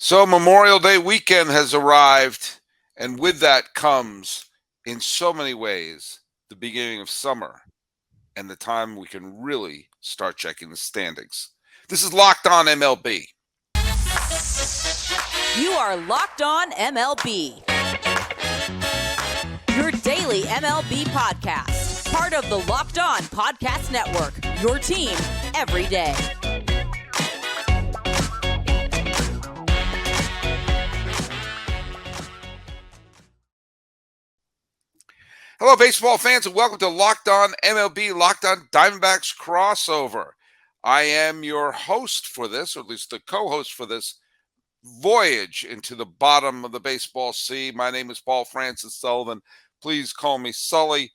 So Memorial Day weekend has arrived, and with that comes, in so many ways, the beginning of summer and the time we can really start checking the standings. This is Locked On MLB. You are Locked On MLB. Your daily MLB podcast. Part of the Locked On Podcast Network. Your team every day. Hello, baseball fans, and welcome to Locked On MLB, Locked On Diamondbacks crossover. I am your host for this, or at least the co-host for this voyage into the bottom of the baseball sea. My name is Paul Francis Sullivan. Please call me Sully.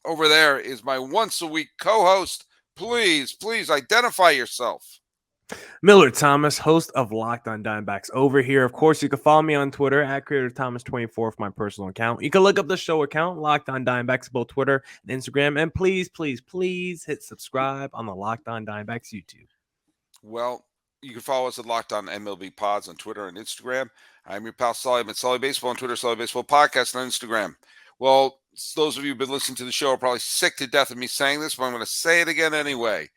Over there is my once-a-week co-host. Please identify yourself. Millard Thomas, host of Locked On Diamondbacks over here. Of course, you can follow me on Twitter at CreatorThomas24 for my personal account. You can look up the show account, Locked On Diamondbacks, both Twitter and Instagram. And please hit subscribe on the Locked On Diamondbacks YouTube. Well, you can follow us at Locked On MLB Pods on Twitter and Instagram. I'm your pal Sully. I'm at Sully Baseball on Twitter, Sully Baseball Podcast on Instagram. Well, those of you who've been listening to the show are probably sick to death of me saying this, but I'm going to say it again anyway.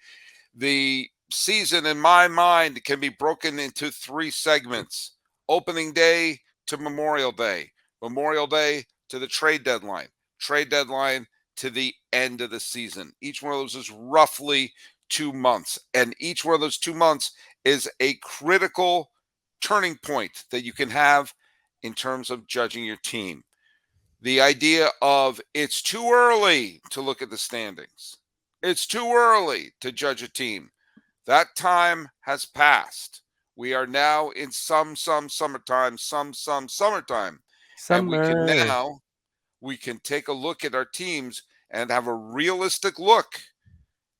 The season, in my mind, can be broken into three segments: opening day to Memorial Day to the trade deadline to the end of the season. Each one of those is roughly 2 months, and each one of those 2 months is a critical turning point that you can have in terms of judging your team. The idea of it's too early to look at the standings, it's too early to judge a team, that time has passed. We are now in some summertime, summertime. And we can take a look at our teams and have a realistic look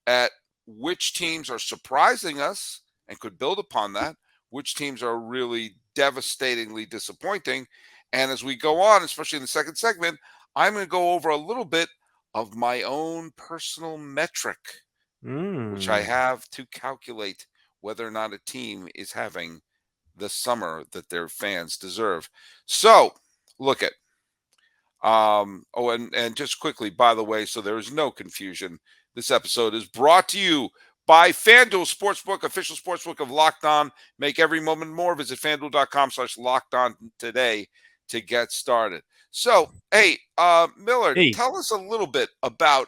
at which teams are surprising us and could build upon that, which teams are really devastatingly disappointing. And as we go on, especially in the second segment, I'm going to go over a little bit of my own personal metric, which I have to calculate whether or not a team is having the summer that their fans deserve. So, look at, and just quickly, by the way, so there is no confusion, this episode is brought to you by FanDuel Sportsbook, official sportsbook of Locked On. Make every moment more. Visit FanDuel.com/Locked On today to get started. So, hey, Millard, tell us a little bit about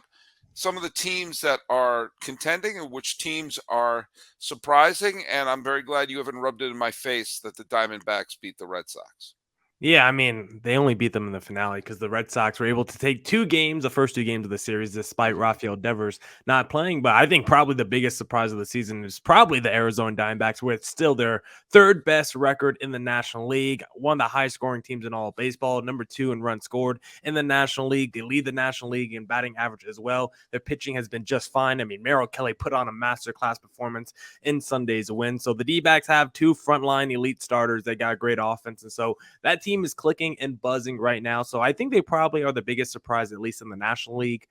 some of the teams that are contending and which teams are surprising. And I'm very glad you haven't rubbed it in my face that the Diamondbacks beat the Red Sox. Yeah, I mean, they only beat them in the finale because the Red Sox were able to take the first two games of the series, despite Rafael Devers not playing. But I think probably the biggest surprise of the season is probably the Arizona Diamondbacks, where it's still their third best record in the National League, one of the highest scoring teams in all of baseball, number 2 in runs scored in the National League. They lead the National League in batting average as well. Their pitching has been just fine. I mean, Merrill Kelly put on a masterclass performance in Sunday's win. So the D-backs have two frontline elite starters. They got great offense. And so that team is clicking and buzzing right now. So I think they probably are the biggest surprise, at least in the National League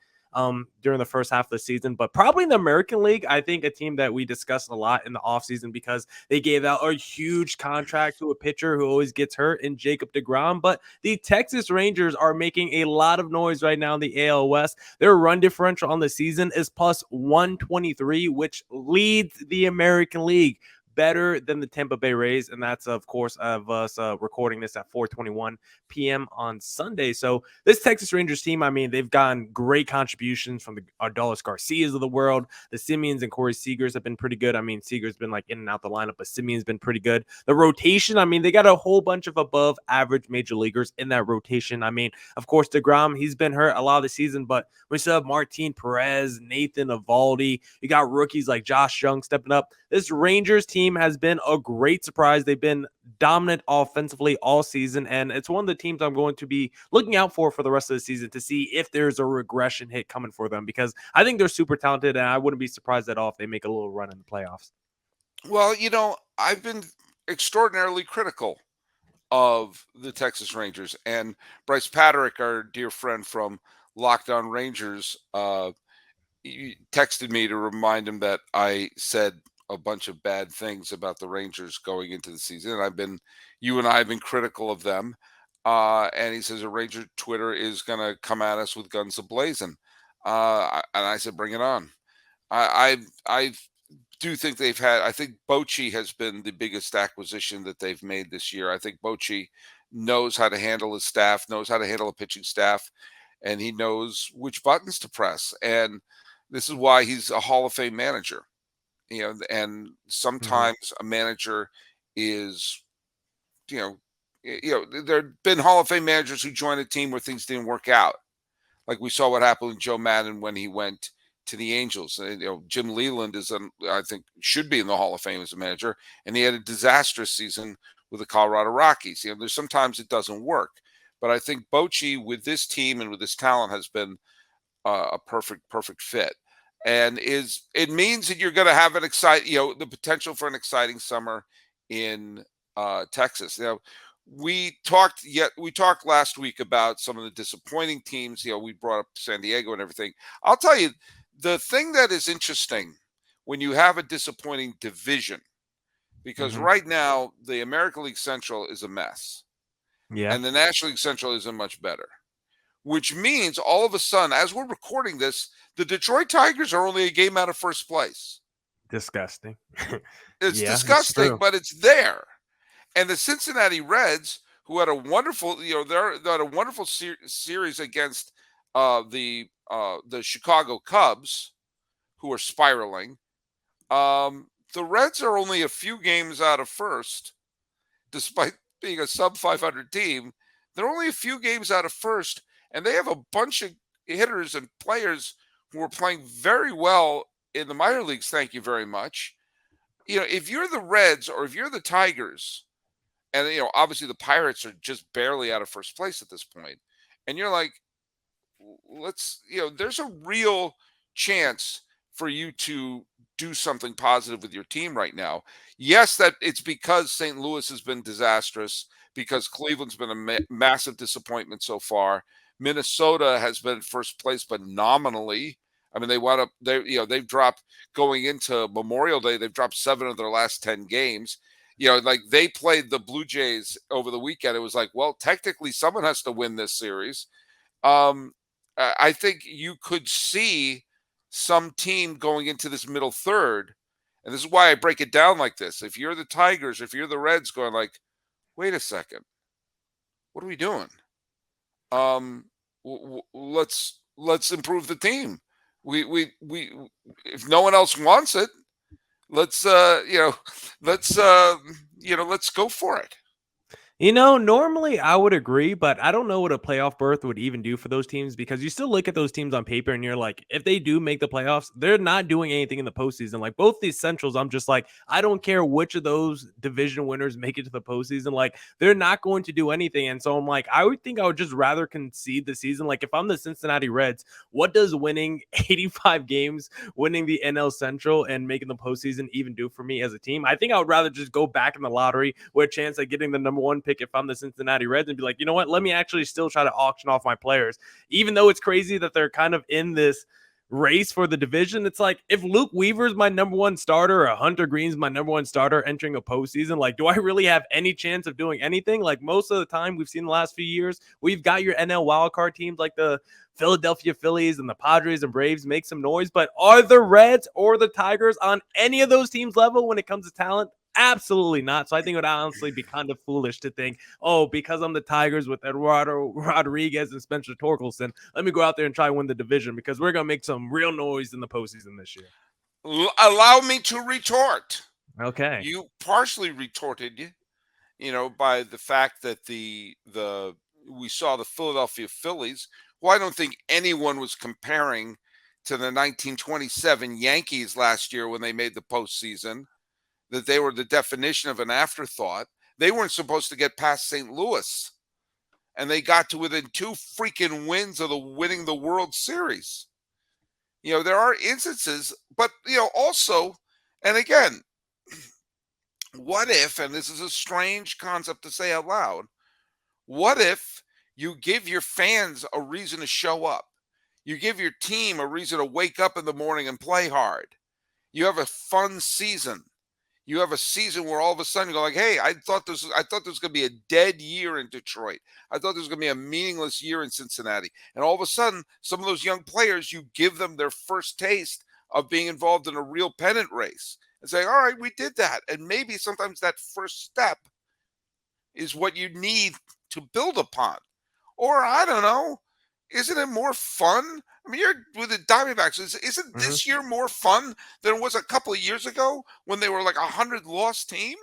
during the first half of the season. But probably in the American League, I think a team that we discussed a lot in the offseason because they gave out a huge contract to a pitcher who always gets hurt in Jacob deGrom. But the Texas Rangers are making a lot of noise right now in the AL West. Their run differential on the season is plus 123, which leads the American League, better than the Tampa Bay Rays, and that's, of course, of us recording this at 4:21 p.m. on Sunday. So this Texas Rangers team, I mean, they've gotten great contributions from the Adolis Garcias of the world. The Simeons and Corey Seagers have been pretty good. I mean, Seager's been like in and out the lineup, but Simeon's been pretty good. The rotation, I mean, they got a whole bunch of above average major leaguers in that rotation. I mean, of course, DeGrom, he's been hurt a lot of the season, but we still have Martin Perez, Nathan Eovaldi. You got rookies like Josh Young stepping up. This Rangers team has been a great surprise. They've been dominant offensively all season, and it's one of the teams I'm going to be looking out for the rest of the season to see if there's a regression hit coming for them, because I think they're super talented, and I wouldn't be surprised at all if they make a little run in the playoffs. Well, you know, I've been extraordinarily critical of the Texas Rangers, and Bryce Patrick, our dear friend from Locked On Rangers, he texted me to remind him that I said a bunch of bad things about the Rangers going into the season. And you and I have been critical of them. And he says a Ranger Twitter is going to come at us with guns ablazing. And I said, bring it on. I do think I think Bochy has been the biggest acquisition that they've made this year. I think Bochy knows how to handle his staff, knows how to handle a pitching staff, and he knows which buttons to press. And this is why he's a Hall of Fame manager. And sometimes a manager is, there have been Hall of Fame managers who joined a team where things didn't work out. Like we saw what happened with Joe Madden when he went to the Angels. And, Jim Leland I think should be in the Hall of Fame as a manager, and he had a disastrous season with the Colorado Rockies. There's sometimes it doesn't work, but I think Bochy with this team and with this talent has been a perfect fit. And it means that you're going to have an the potential for an exciting summer in Texas. We talked last week about some of the disappointing teams. We brought up San Diego and everything. I'll tell you, the thing that is interesting when you have a disappointing division, because right now the American League Central is a mess. Yeah. And the National League Central isn't much better, which means all of a sudden, as we're recording this, the Detroit Tigers are only a game out of first place. Disgusting. It's disgusting, but it's there. And the Cincinnati Reds, who had a wonderful, they had a wonderful series against the Chicago Cubs, who are spiraling. The Reds are only a few games out of first, despite being a sub 500 team. They're only a few games out of first, and they have a bunch of hitters and players who are playing very well in the minor leagues. Thank you very much. If you're the Reds or if you're the Tigers, and obviously the Pirates are just barely out of first place at this point, and you're like, there's a real chance for you to do something positive with your team right now. Yes, that it's because St. Louis has been disastrous, because Cleveland's been a massive disappointment so far. Minnesota has been first place, but nominally. I mean, they've dropped going into Memorial Day. They've dropped 7 of their last 10 games. Like they played the Blue Jays over the weekend. It was like, well, technically someone has to win this series. I think you could see some team going into this middle third. And this is why I break it down like this. If you're the Tigers, if you're the Reds going like, wait a second, what are we doing? Let's improve the team. We if no one else wants it, let's go for it. Normally I would agree, but I don't know what a playoff berth would even do for those teams, because you still look at those teams on paper and you're like, if they do make the playoffs, they're not doing anything in the postseason. Like both these Centrals, I'm just like, I don't care which of those division winners make it to the postseason. Like they're not going to do anything. And so I'm like, I would just rather concede the season. Like if I'm the Cincinnati Reds, what does winning 85 games, winning the NL Central and making the postseason even do for me as a team? I think I would rather just go back in the lottery with a chance at getting the number 1 pick if I'm the Cincinnati Reds, and be like, you know what? Let me actually still try to auction off my players. Even though it's crazy that they're kind of in this race for the division, it's like if Luke Weaver's my number 1 starter or Hunter Green's my number 1 starter entering a postseason, like, do I really have any chance of doing anything? Like most of the time we've seen the last few years, we've got your NL wildcard teams like the Philadelphia Phillies and the Padres and Braves make some noise, but are the Reds or the Tigers on any of those teams' level when it comes to talent? Absolutely not. So I think it would honestly be kind of foolish to think, oh, because I'm the Tigers with Eduardo Rodriguez and Spencer Torkelson, let me go out there and try to win the division, because we're going to make some real noise in the postseason this year. Allow me to retort. Okay. You partially retorted, by the fact that we saw the Philadelphia Phillies, who I don't think anyone was comparing to the 1927 Yankees last year when they made the postseason, that they were the definition of an afterthought. They weren't supposed to get past St. Louis, and they got to within 2 freaking wins of winning the World Series. There are instances, but, also, and again, what if, and this is a strange concept to say out loud, what if you give your fans a reason to show up? You give your team a reason to wake up in the morning and play hard. You have a fun season. You have a season where all of a sudden you go like, hey, I thought this was going to be a dead year in Detroit. I thought this was going to be a meaningless year in Cincinnati. And all of a sudden, some of those young players, you give them their first taste of being involved in a real pennant race and say, all right, we did that. And maybe sometimes that first step is what you need to build upon. Or I don't know, isn't it more fun? I mean, you're with the Diamondbacks. Isn't this year more fun than it was a couple of years ago when they were like 100-loss team?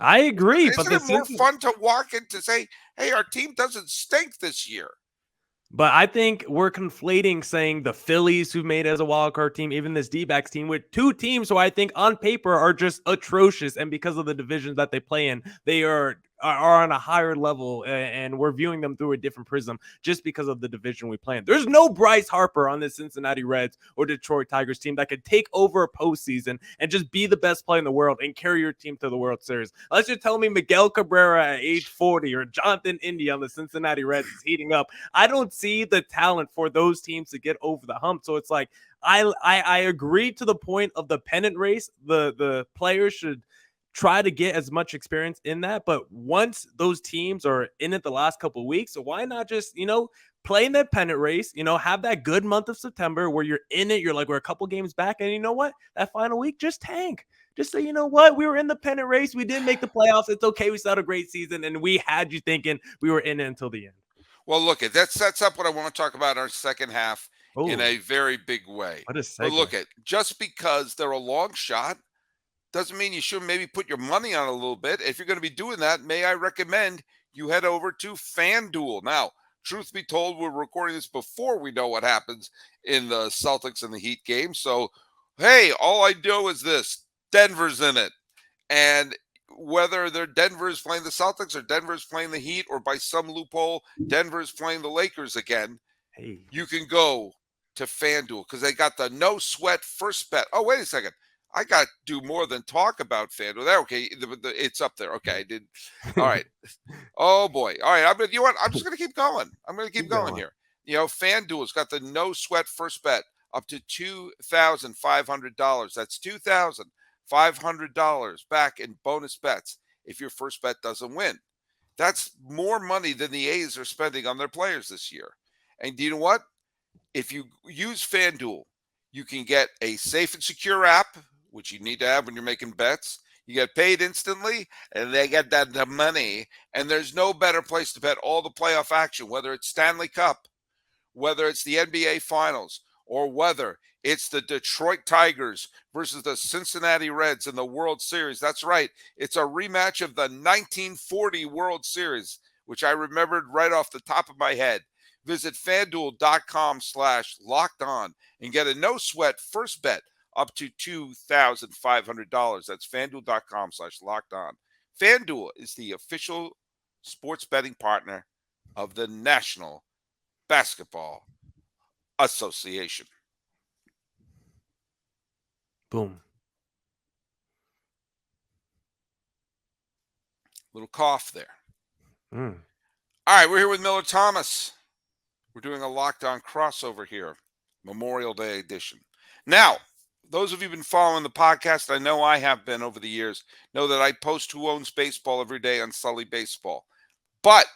I agree, but Isn't it more fun to walk in to say, hey, our team doesn't stink this year? But I think we're conflating saying the Phillies, who made it as a wild card team, even this D-backs team, with two teams who I think on paper are just atrocious. And because of the divisions that they play in, they are on a higher level, and we're viewing them through a different prism just because of the division we play in. There's no Bryce Harper on the Cincinnati Reds or Detroit Tigers team that could take over a postseason and just be the best player in the world and carry your team to the World Series. Unless you're telling me Miguel Cabrera at age 40 or Jonathan India on the Cincinnati Reds is heating up. I don't see the talent for those teams to get over the hump. So it's like, I agree to the point of the pennant race. The players should try to get as much experience in that. But once those teams are in it the last couple of weeks, so why not just, play in that pennant race, have that good month of September where you're in it. You're like, we're a couple games back. And you know what? That final week, just tank. Just say, you know what? We were in the pennant race. We didn't make the playoffs. It's okay. We still had a great season. And we had you thinking we were in it until the end. Well, look, that sets up what I want to talk about in our second half in a very big way. What a segue. But look, just because they're a long shot doesn't mean you should maybe put your money on a little bit. If you're going to be doing that, may I recommend you head over to FanDuel. Now, truth be told, we're recording this before we know what happens in the Celtics and the Heat game. So, hey, all I know is this: Denver's in it. And whether Denver is playing the Celtics or Denver is playing the Heat, or by some loophole, Denver is playing the Lakers again, you can go to FanDuel because they got the no sweat first bet. Oh, wait a second. I got to do more than talk about FanDuel. Okay, it's up there. Okay, I did. All right. Oh boy. All right. I'm just going to keep going. I'm going to keep going here. FanDuel's got the no sweat first bet up to $2,500. That's $2,500 back in bonus bets if your first bet doesn't win. That's more money than the A's are spending on their players this year. And do you know what? If you use FanDuel, you can get a safe and secure app, which you need to have when you're making bets. You get paid instantly, and they get the money. And there's no better place to bet all the playoff action, whether it's Stanley Cup, whether it's the NBA Finals, or whether it's the Detroit Tigers versus the Cincinnati Reds in the World Series. That's right. It's a rematch of the 1940 World Series, which I remembered right off the top of my head. Visit FanDuel.com/lockedon and get a no-sweat first bet up to $2,500. That's FanDuel.com/lockedon. FanDuel is the official sports betting partner of the National Basketball Association. Boom. Little cough there. Mm. All right, we're here with Millard Thomas. We're doing a Locked On crossover here, Memorial Day edition. Now, those of you who've been following the podcast, I know I have been over the years, know that I post Who Owns Baseball every day on Sully Baseball. But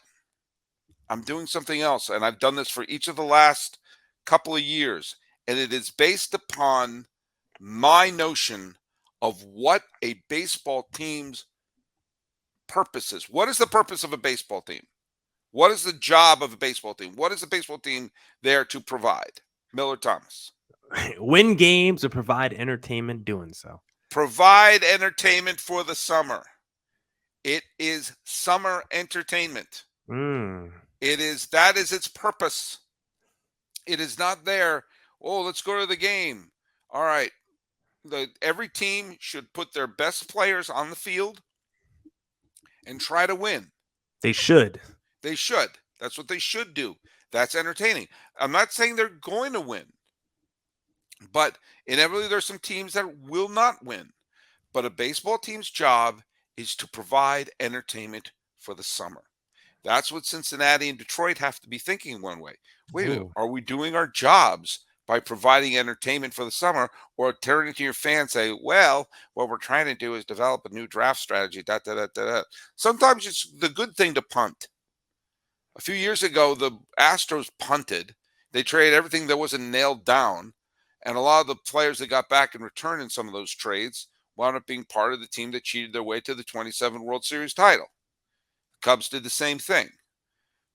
I'm doing something else, and I've done this for each of the last couple of years, and it is based upon my notion of what a baseball team's purpose is. What is the purpose of a baseball team? What is the job of a baseball team? What is a baseball team there to provide? Millard Thomas. Win games or provide entertainment doing so. Provide entertainment for the summer. It is summer entertainment. That is its purpose. It is not there, let's go to the game. All right. Every team should put their best players on the field and try to win. They should. They should. That's what they should do. That's entertaining. I'm not saying they're going to win, but inevitably there's some teams that will not win. But a baseball team's job is to provide entertainment for the summer. That's what Cincinnati and Detroit have to be thinking one way. Wait, are we doing our jobs by providing entertainment for the summer, or turning to your fans and say, well, what we're trying to do is develop a new draft strategy. Sometimes it's the good thing to punt. A few years ago, the Astros punted. They traded everything that wasn't nailed down. And a lot of the players that got back in return in some of those trades wound up being part of the team that cheated their way to the 27 World Series title. The Cubs did the same thing.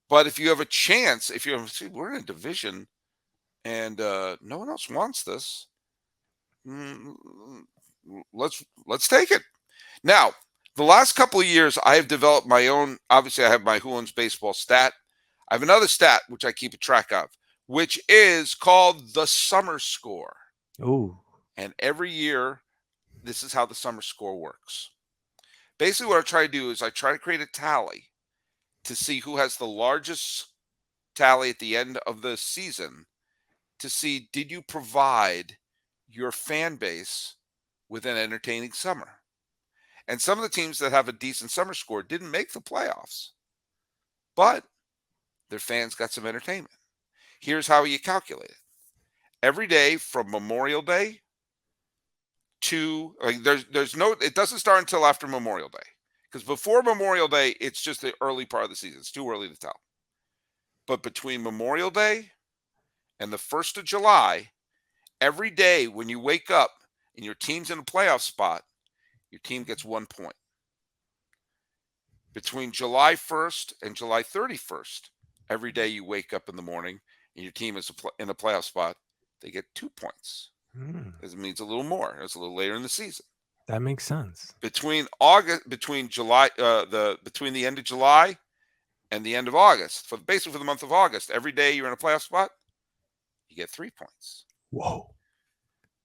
But if you have a chance, see, we're in a division and no one else wants this, let's take it. Now, the last couple of years, I have developed my own. Obviously, I have my Who Owns Baseball stat. I have another stat, which I keep a track of, which is called the summer score. Ooh. And every year, this is how the summer score works. Basically, what I try to do is I try to create a tally to see who has the largest tally at the end of the season to see, did you provide your fan base with an entertaining summer? And some of the teams that have a decent summer score didn't make the playoffs, but their fans got some entertainment. Here's how you calculate it. Every day from Memorial Day to, it doesn't start until after Memorial Day. Because before Memorial Day, it's just the early part of the season. It's too early to tell. But between Memorial Day and the 1st of July, every day when you wake up and your team's in a playoff spot, your team gets 1 point. Between July 1st and July 31st, every day you wake up in the morning and your team is in a playoff spot, they get 2 points. It means a little more. It's a little later in the season. That makes sense. Between the end of July and the end of August, basically for the month of August, every day you're in a playoff spot, you get 3 points. Whoa.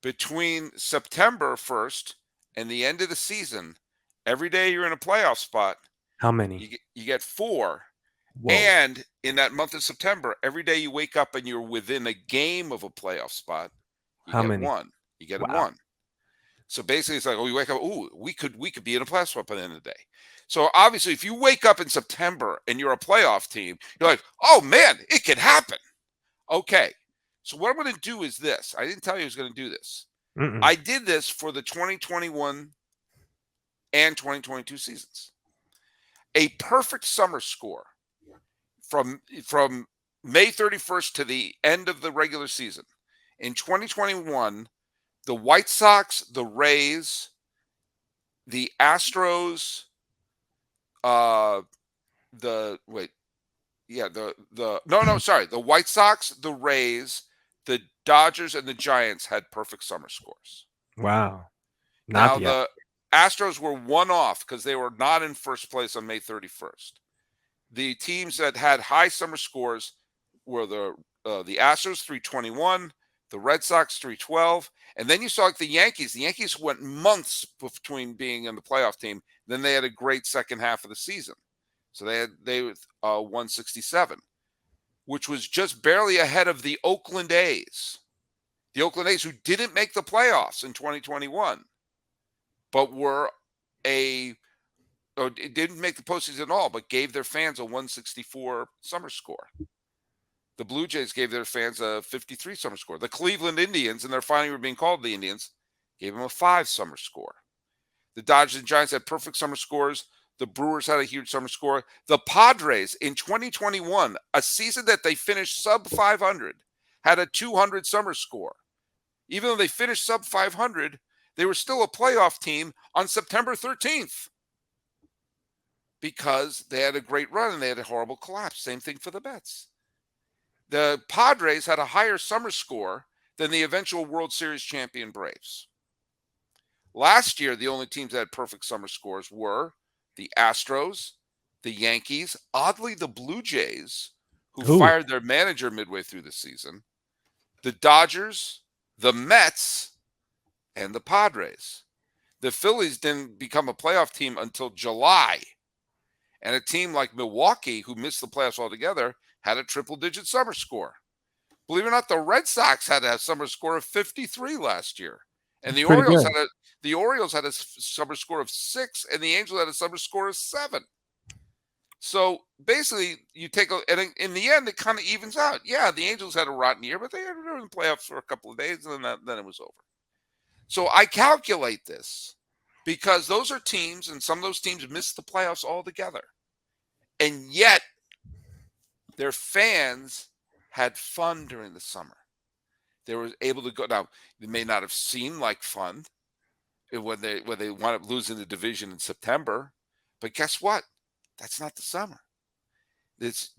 Between September 1st and the end of the season, every day you're in a playoff spot. How many? You get 4. Whoa. And in that month of September, every day you wake up and you're within a game of a playoff spot, you How get many? 1. You get Wow. a 1. So basically, it's like, we wake up, we could be in a playoff spot by the end of the day. So obviously, if you wake up in September and you're a playoff team, you're like, oh man, it could happen. Okay. So what I'm going to do is this. I didn't tell you I was going to do this. I did this for the 2021 and 2022 seasons. A perfect summer score from May 31st to the end of the regular season. In 2021, the White Sox, the Rays, the Astros, the White Sox, the Rays, the Dodgers, and the Giants had perfect summer scores. Wow. Now, the Astros were one off because they were not in first place on May 31st. The teams that had high summer scores were the Astros, 321, the Red Sox, 312, and then you saw like the Yankees. The Yankees went months between being in the playoff team. Then they had a great second half of the season. So they had 167, which was just barely ahead of the Oakland A's. The Oakland A's, who didn't make the playoffs in 2021, but didn't make the postseason at all, but gave their fans a 164 summer score. The Blue Jays gave their fans a 53 summer score. The Cleveland Indians, and they're finally being called the Indians, gave them a 5 summer score. The Dodgers and Giants had perfect summer scores. The Brewers had a huge summer score. The Padres in 2021, a season that they finished sub 500, had a 200 summer score. Even though they finished sub 500, they were still a playoff team on September 13th because they had a great run and they had a horrible collapse. Same thing for the Mets. The Padres had a higher summer score than the eventual World Series champion Braves. Last year, the only teams that had perfect summer scores were the Astros, the Yankees, oddly the Blue Jays, who fired their manager midway through the season, the Dodgers, the Mets, and the Padres. The Phillies didn't become a playoff team until July. And a team like Milwaukee, who missed the playoffs altogether, had a triple-digit summer score. Believe it or not, the Red Sox had a summer score of 53 last year. And the Orioles had a summer score of 6, and the Angels had a summer score of 7. So basically, you take and in the end, it kind of evens out. Yeah, the Angels had a rotten year, but they were in the playoffs for a couple of days, and then it was over. So I calculate this because those are teams, and some of those teams missed the playoffs altogether, and yet their fans had fun during the summer. They were able to go. Now, it may not have seemed like fun when they wound up losing the division in September, but guess what? That's not the summer. It's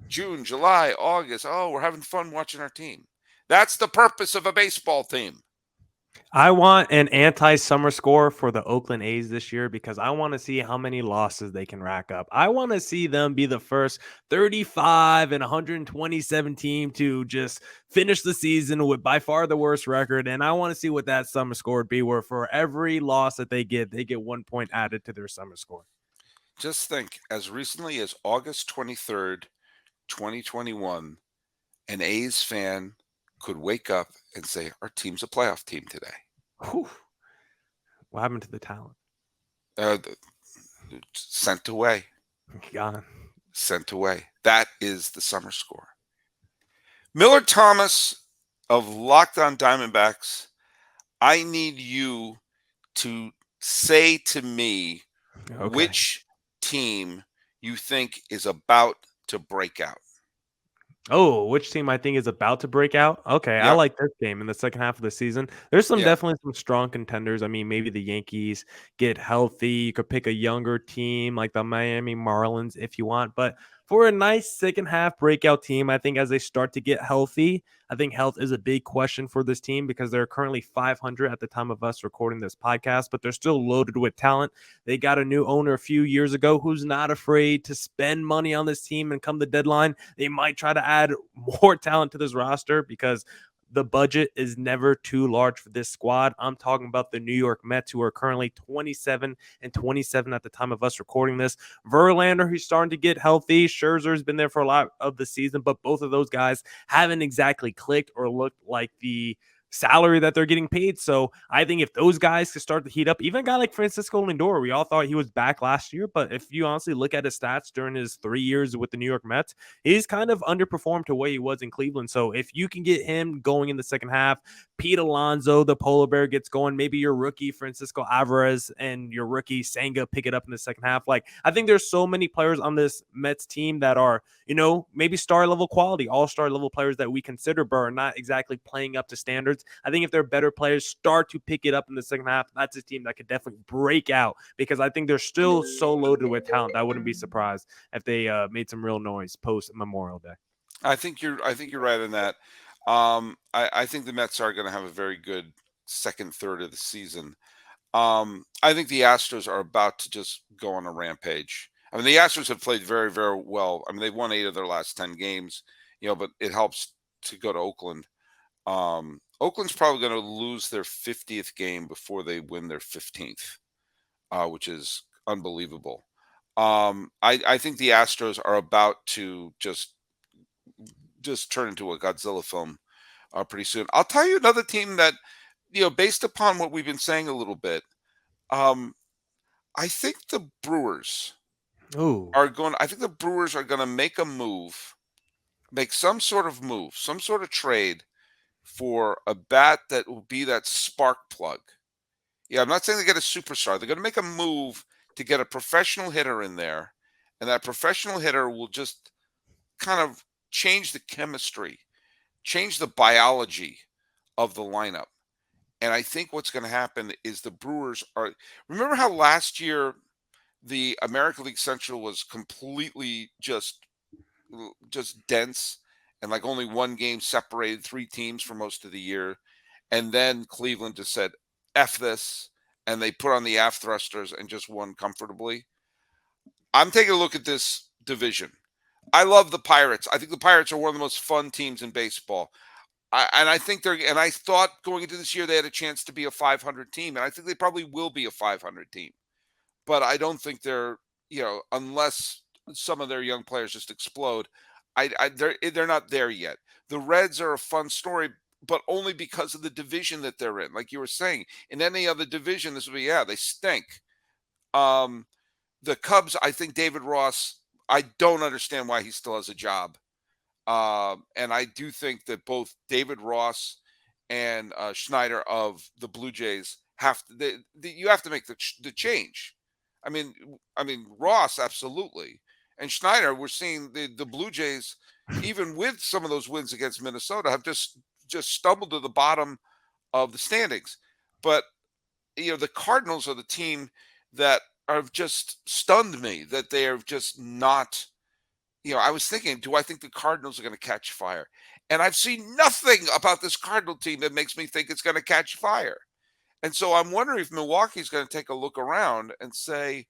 June, July, August. Oh, we're having fun watching our team. That's the purpose of a baseball team. I want an anti-summer score for the Oakland A's this year because I want to see how many losses they can rack up. I want to see them be the first 35 and 127 team to just finish the season with by far the worst record. And I want to see what that summer score would be, where for every loss that they get 1 point added to their summer score. Just think, as recently as August 23rd, 2021, an A's fan could wake up and say, our team's a playoff team today. Whew. What happened to the talent? Sent away. Gone. Sent away. That is the summer score. Millard Thomas of Locked On Diamondbacks, I need you to say to me which team you think is about to break out. Oh, which team I think is about to break out? Okay, I Yep. like this game in the second half of the season. There's definitely some strong contenders. I mean, maybe the Yankees get healthy. You could pick a younger team like the Miami Marlins if you want. But for a nice second half breakout team, I think as they start to get healthy, I think health is a big question for this team because they're currently 500 at the time of us recording this podcast, but they're still loaded with talent. They got a new owner a few years ago who's not afraid to spend money on this team, and come the deadline, they might try to add more talent to this roster because the budget is never too large for this squad. I'm talking about the New York Mets, who are currently 27 and 27 at the time of us recording this. Verlander, who's starting to get healthy. Scherzer's been there for a lot of the season, but both of those guys haven't exactly clicked or looked like the salary that they're getting paid. So I think if those guys could start to heat up, even a guy like Francisco Lindor, we all thought he was back last year, but if you honestly look at his stats during his 3 years with the New York Mets, he's kind of underperformed to where he was in Cleveland. So if you can get him going in the second half, Pete Alonso, the polar bear, gets going, maybe your rookie Francisco Alvarez and your rookie Senga pick it up in the second half. Like, I think there's so many players on this Mets team that are, maybe star level quality, all-star level players that we consider, but are not exactly playing up to standards. I think if their better players start to pick it up in the second half, that's a team that could definitely break out, because I think they're still so loaded with talent. I wouldn't be surprised if they made some real noise post Memorial Day. I think you're right in that. I think the Mets are going to have a very good second third of the season. I think the Astros are about to just go on a rampage. I mean, the Astros have played very, very well. I mean, they've won 8 of their last 10 games, but it helps to go to Oakland. Oakland's probably going to lose their 50th game before they win their 15th, which is unbelievable. I think the Astros are about to just turn into a Godzilla film pretty soon. I'll tell you another team that, based upon what we've been saying a little bit, I think the Brewers are going. I think the Brewers are going to make a move, make some sort of move, some sort of trade for a bat that will be that spark plug. Yeah, I'm not saying they get a superstar. They're going to make a move to get a professional hitter in there, and that professional hitter will just kind of change the chemistry, change the biology of the lineup. And I think what's going to happen is the Brewers are. Remember how last year the American League Central was completely just dense, and like only one game separated 3 teams for most of the year. And then Cleveland just said, F this. And they put on the aft thrusters and just won comfortably. I'm taking a look at this division. I love the Pirates. I think the Pirates are one of the most fun teams in baseball. I think I thought going into this year they had a chance to be a 500 team. And I think they probably will be a 500 team. But I don't think they're, unless some of their young players just explode, they're not there yet. The Reds are a fun story, but only because of the division that they're in. Like you were saying, in any other division, this would be, they stink. The Cubs, I think David Ross, I don't understand why he still has a job. And I do think that both David Ross and Schneider of the Blue Jays have to. You have to make the change. I mean Ross absolutely, and Schneider. We're seeing the Blue Jays, even with some of those wins against Minnesota, have just stumbled to the bottom of the standings. But the Cardinals are the team that have just stunned me. That they are just not. I was thinking, do I think the Cardinals are going to catch fire? And I've seen nothing about this Cardinal team that makes me think it's going to catch fire. And so I'm wondering if Milwaukee's going to take a look around and say,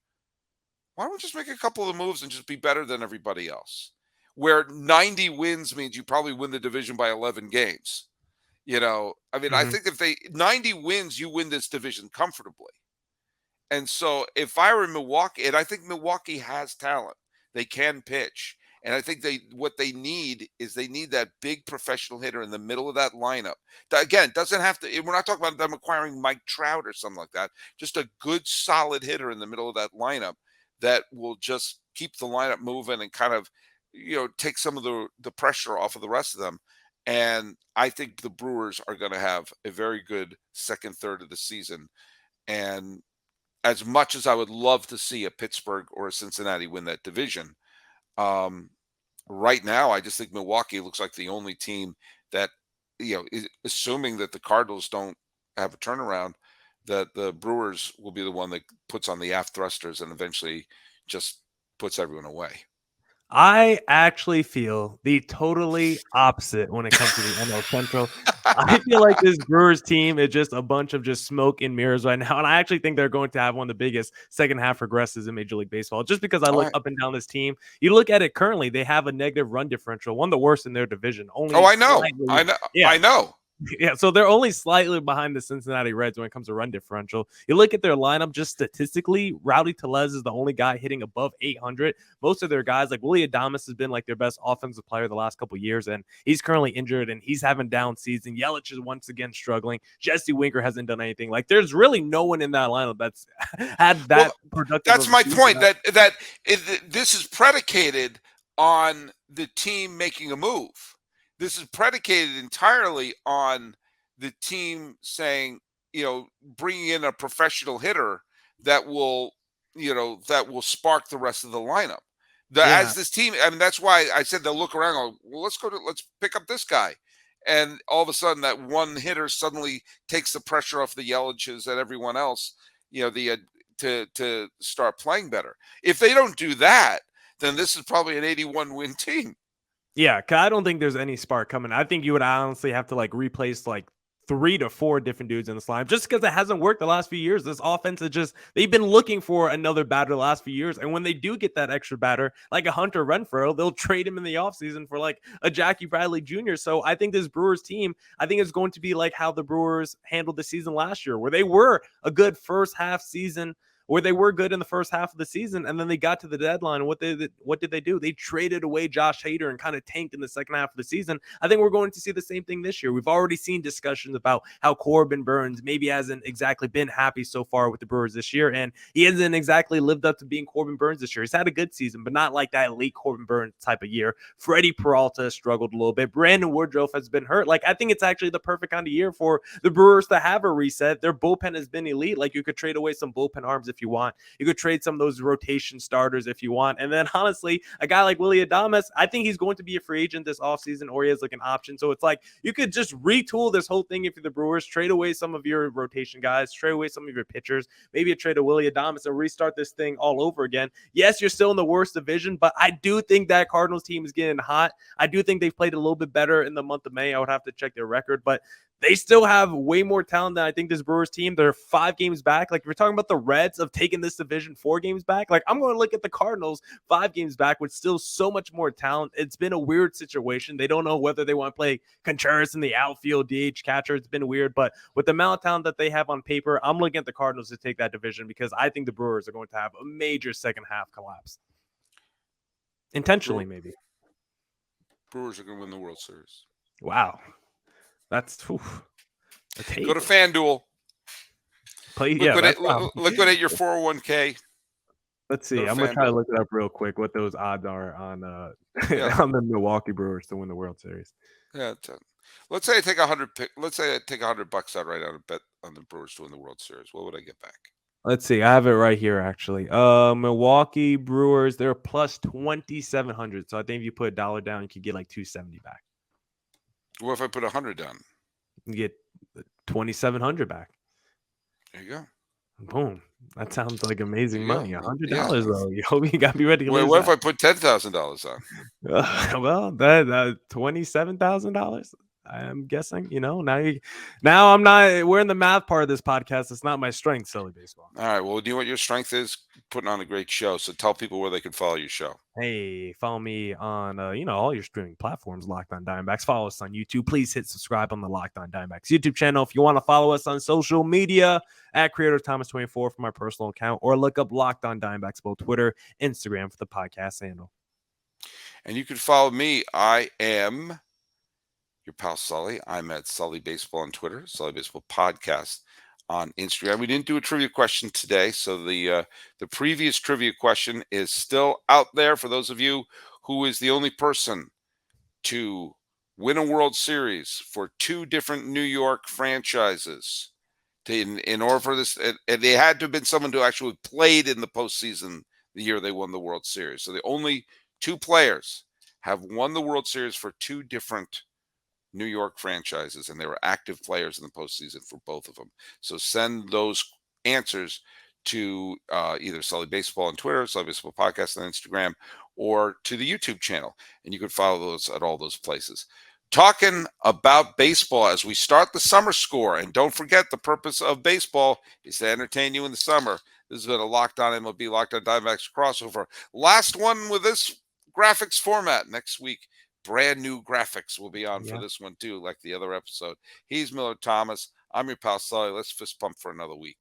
why don't we just make a couple of moves and just be better than everybody else? Where 90 wins means you probably win the division by 11 games. I think if 90 wins, you win this division comfortably. And so if I were Milwaukee, and I think Milwaukee has talent, they can pitch. And I think what they need is that big professional hitter in the middle of that lineup. Again, doesn't have to. We're not talking about them acquiring Mike Trout or something like that. Just a good, solid hitter in the middle of that lineup that will just keep the lineup moving and kind of, take some of the pressure off of the rest of them. And I think the Brewers are going to have a very good second third of the season. And as much as I would love to see a Pittsburgh or a Cincinnati win that division, right now I just think Milwaukee looks like the only team that, assuming that the Cardinals don't have a turnaround, that the Brewers will be the one that puts on the aft thrusters and eventually just puts everyone away. I actually feel the totally opposite when it comes to the NL Central. I feel like this Brewers team is just a bunch of just smoke and mirrors right now. And I actually think they're going to have one of the biggest second half regresses in Major League Baseball. Just because I look up and down this team, you look at it currently, they have a negative run differential, one of the worst in their division. I know. Yeah. I know. Yeah, so they're only slightly behind the Cincinnati Reds when it comes to run differential. You look at their lineup just statistically, Rowdy Tellez is the only guy hitting above 800. Most of their guys, like Willie Adames, has been like their best offensive player the last couple of years, and he's currently injured, and he's having down season. Yelich is once again struggling. Jesse Winker hasn't done anything. Like, there's really no one in that lineup that's had that productive. That's my point, that this is predicated on the team making a move. This is predicated entirely on the team saying, bringing in a professional hitter that will spark the rest of the lineup. As this team, that's why I said they'll look around and go, well, let's pick up this guy. And all of a sudden that one hitter suddenly takes the pressure off the Yelich's and everyone else, to start playing better. If they don't do that, then this is probably an 81 win team. Yeah, cause I don't think there's any spark coming. I think you would honestly have to replace 3 to 4 different dudes in the slime just because it hasn't worked the last few years. This offense is they've been looking for another batter the last few years. And when they do get that extra batter, like a Hunter Renfroe, they'll trade him in the offseason for a Jackie Bradley Jr. So I think this Brewers team, is going to be like how the Brewers handled the season last year, where they were a good first half season, where they were good in the first half of the season, and then they got to the deadline. And what did they do? They traded away Josh Hader and kind of tanked in the second half of the season. I think we're going to see the same thing this year. We've already seen discussions about how Corbin Burns maybe hasn't exactly been happy so far with the Brewers this year, and he hasn't exactly lived up to being Corbin Burns this year. He's had a good season, but not like that elite Corbin Burns type of year. Freddie Peralta has struggled a little bit. Brandon Woodruff has been hurt. I think it's actually the perfect kind of year for the Brewers to have a reset. Their bullpen has been elite. You could trade away some bullpen arms if you want. You could trade some of those rotation starters if you want. And then honestly, a guy like Willie Adames, I think he's going to be a free agent this offseason, or he has an option. So it's you could just retool this whole thing if you're the Brewers, trade away some of your rotation guys, trade away some of your pitchers, maybe a trade of Willie Adames and restart this thing all over again. Yes, you're still in the worst division, but I do think that Cardinals team is getting hot. I do think they've played a little bit better in the month of May. I would have to check their record, but they still have way more talent than I think this Brewers team. They're 5 games back. If we're talking about the Reds of taking this division 4 games back, I'm going to look at the Cardinals 5 games back with still so much more talent. It's been a weird situation. They don't know whether they want to play Contreras in the outfield, DH catcher. It's been weird, but with the amount of talent that they have on paper, I'm looking at the Cardinals to take that division because I think the Brewers are going to have a major second half collapse. Intentionally, maybe. Brewers are going to win the World Series. Wow. That's go to FanDuel. Liquidate your 401k. Let's see. Go to I'm gonna try to FanDuel. look it up real quick. What those odds are on Yeah, on the Milwaukee Brewers to win the World Series. yeah. Let's say I take 100. Let's say I take $100 out right on a bet on the Brewers to win the World Series. What would I get back? Let's see. I have it right here actually. Milwaukee Brewers, they're plus 2,700. So I think if you put $1 down, you could get like 270 back. What if I put 100 down? You get 2,700 back. There you go. Boom. That sounds like amazing Yeah, money. $100 yeah. though. You gotta be ready to Wait, lose what if that. I put $10,000 on? Well, that $27,000. I'm guessing. Now I'm not. We're in the math part of this podcast. It's not my strength, Sully Baseball. All right. Well, do you know what your strength is? Putting on a great show. So tell people where they can follow your show. Hey, follow me on all your streaming platforms, Locked On Diamondbacks. Follow us on YouTube. Please hit subscribe on the Locked On Diamondbacks YouTube channel. If you want to follow us on social media at Creator Thomas24 for my personal account, or look up Locked On Diamondbacks both Twitter, Instagram for the podcast handle. And you can follow me. I am your pal Sully. I'm at Sully Baseball on Twitter, Sully Baseball Podcast on Instagram. We didn't do a trivia question today, so the previous trivia question is still out there for those of you who is the only person to win a World Series for two different New York franchises. In order for this, and they had to have been someone who actually played in the postseason the year they won the World Series. So the only two players have won the World Series for two different New York franchises, and they were active players in the postseason for both of them. So send those answers to either Sully Baseball on Twitter, Sully Baseball Podcast on Instagram, or to the YouTube channel, and you can follow those at all those places. Talking about baseball as we start the summer score, and don't forget the purpose of baseball is to entertain you in the summer. This has been a Locked On MLB, Locked On Diamondbacks crossover. Last one with this graphics format. Next week, brand new graphics will be on for this one too, like the other episode. He's Millard Thomas. I'm your pal Sully. Let's fist pump for another week.